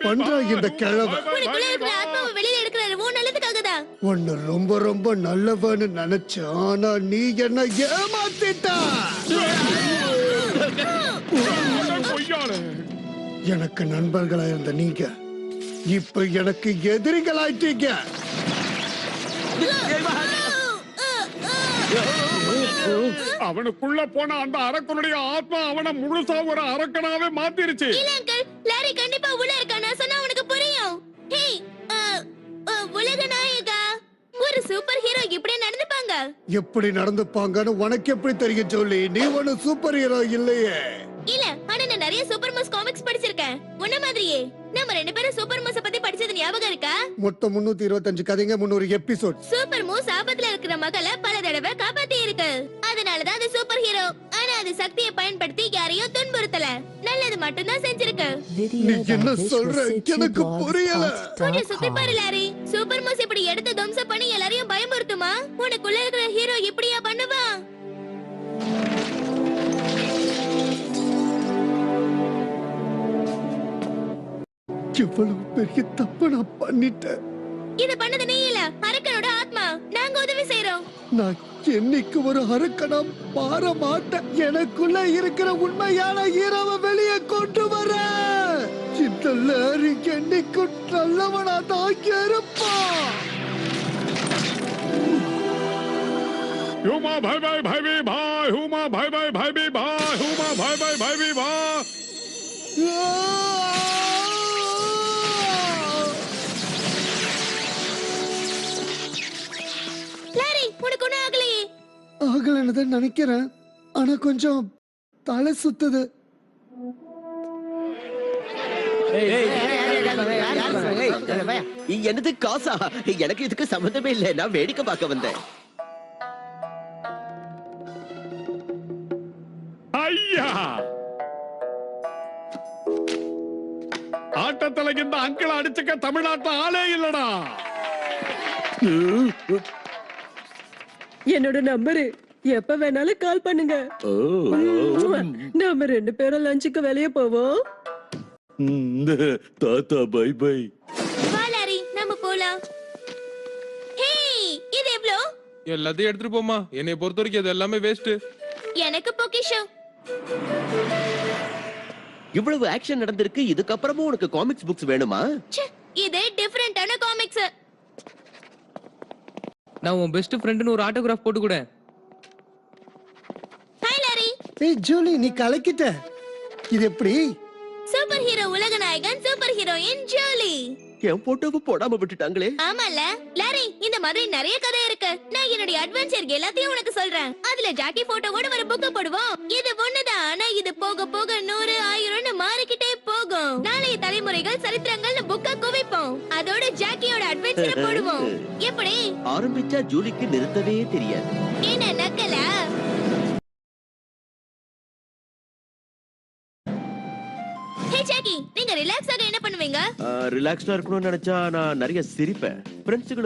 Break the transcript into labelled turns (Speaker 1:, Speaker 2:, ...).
Speaker 1: பண்றா இந்த கிழவ?
Speaker 2: உனக்குள்ள இருக்கிற ஆத்மாவை வெளியில எடுக்கிறாரு உன் நல்லதுக்காக தான்.
Speaker 1: உன்னை ரொம்ப ரொம்ப நல்லவன்னு நினைச்சேன், ஆனா நீ என்ன ஏமாத்திட்ட. எனக்கு நண்பர்களா இருந்த நீங்க இப்ப எனக்கு எதிரிகளாயிட்டீங்க.
Speaker 3: அவனுக்குள்ள போன அந்த அரக்கனுடைய ஆத்மா அவனை முழுசா ஒரு அரக்கனாவே மாத்திருச்சு.
Speaker 2: இல்ல அங்கிள், லாரி கண்டிப்பா உள்ள இருக்கா. நான் சொன்னா உனக்கு புரியும். ஹே, உலக நாயகா, ஒரு சூப்பர் ஹீரோ இப்படி நடந்துப்பாங்க?
Speaker 1: எப்படி நடந்துப்பாங்கன்னு உனக்கு எப்படி தெரியும் சொல்லி? நீ ஒண்ணு சூப்பர் ஹீரோ இல்லையே.
Speaker 2: இல்ல, ஆனா நான் நிறைய சூப்பர் மாஸ் காமிக்ஸ் படிச்சிருக்கேன் உன்ன மாதிரியே. நம்ம ரெண்டு பேரும் சூப்பர் மாஸ் பத்தி படிச்சது ஞாபகம் இருக்கா?
Speaker 1: மொத்தம் 325 கதைங்க, 300 எபிசோட்.
Speaker 2: சூப்பர் மூஸ் ஆபத்துல இருக்கிற மகளை பல தடவை காப்பாத்தி இருக்கு. அதனாலதான் அது சூப்பர் ஹீரோ. ஆனா அது சக்தியை பயன்படுத்தி யாரையும் துன்புறுத்தல, நல்லது மட்டும் தான் செஞ்சிருக்கு.
Speaker 1: நீ என்ன சொல்ற? எனக்கு புரியல.
Speaker 2: கொஞ்சம் சுத்தி பாரு லாரி. சூப்பர் மூஸ் இப்படி எடுத்து துவம்சம் பண்ணி எல்லாரையும் பயமுறுத்துமா? உனக்குள்ள இருக்கிற ஹீரோ இப்படியா பண்ணுவா?
Speaker 1: இவ்வளவு பெரிய தப்பு நான் பண்ணிட்டேன்.
Speaker 2: இது பண்ணது நீ இல்ல, அரக்கனோட ஆத்மா. நாங்க உதவி செய்றோம்.
Speaker 1: நான் என்னைக்கு ஒரு அரக்கனா மாற மாட்டேன். எனக்குள்ள இருக்கிற உண்மையான ஹீரோவை வெளியே கொண்டு வர. இந்த லாரி என்னைக்கு நல்லவனா தான் இருப்பான்.
Speaker 3: हुमा भाई भाई भाई भी भाई, हुमा भाई भाई भाई भी भाई, हुमा भाई भाई भाई भी भाई.
Speaker 2: லாரி, உனக்கு ஒண்ணும் ஆகலையே?
Speaker 1: ஆகலன்னு தான் நினைக்கிறேன், ஆனா கொஞ்சம் தலை சுத்துது.
Speaker 4: என்னது காசா? எனக்கு இதுக்கு சம்பந்தமே இல்லை, நான் வேடிக்கை பார்க்க வந்தேன்.
Speaker 3: ஐயா, ஆட்டத்துல இந்த அங்கிள் அடிச்சுக்க தமிழ்நாட்டுல ஆளே இல்லடா.
Speaker 5: என்னோட நம்பரு, எப்ப வேணாலும் கால் பண்ணுங்க. நாம ரெண்டு பேரும் லஞ்சுக்கு வெளியே போவோம்.
Speaker 4: தாத்தா பை பை.
Speaker 2: வா லாரி, நம்ம போலாம். ஹே, இது எவ்ளோ?
Speaker 6: எல்லாத்தையும் எடுத்துட்டு போமா. என்னை பொறுத்த வரைக்கும் இது எல்லாமே வேஸ்ட்.
Speaker 2: எனக்கு பொக்கிஷம்.
Speaker 4: இவ்வளவு ஆக்ஷன் நடந்திருக்கு, இதுக்கப்புறமும் உனக்கு காமிக்ஸ் புக்ஸ் வேணுமா?
Speaker 2: ச்சே, இது டிஃபரண்டான காமிக்ஸ்.
Speaker 7: நான் உன் பெஸ்ட் ஃப்ரெண்ட்னு ஒரு ஆட்டோகிராஃப் போட்டு கூட.
Speaker 2: Hi lorry.
Speaker 1: ஏய் ஜூலி, நீ கலக்கிட்ட. இது எப்படி?
Speaker 2: சூப்பர் ஹீரோ உலக நாயகன், சூப்பர் ஹீரோயின் ஜூலி.
Speaker 4: என் போட்டோவை போடாம விட்டுட்டாங்களே.
Speaker 2: ஆமால லாரி, இந்த மாதிரி நிறைய கதை இருக்கு. நான் என்னுடைய அட்வென்ச்சர் எல்லாத்தையும் உனக்கு சொல்றேன். அதுல ஜாக்கி போட்டோவோட ஒரு புக் போடுவோம். இது ஒண்ணுதான், ஆனா இது போக போக 100, 1000ன்னு மாறிக்கிட்டே போகும். நாளைய தலைமுறைகள் சரித்திரங்கள்னு புக்க குவிப்போம். அதோட ஜாக்கியோட அட்வென்ச்சர் போடுவோம். எப்படி?
Speaker 4: ஆரம்பிச்சா ஜூலிக்கு நிறுத்தவே தெரியாது.
Speaker 2: என்ன நக்கலா? ஹே ஜாக்கி, நீங்க ரிலாக்ஸ் ஆக என்ன பண்ணுவீங்க?
Speaker 4: ரிலாக்ஸ்டா இருக்கணும்னு நினைச்சா நான் நிறைய சிரிப்பேன். ஃப்ரெண்ட்ஸுகளை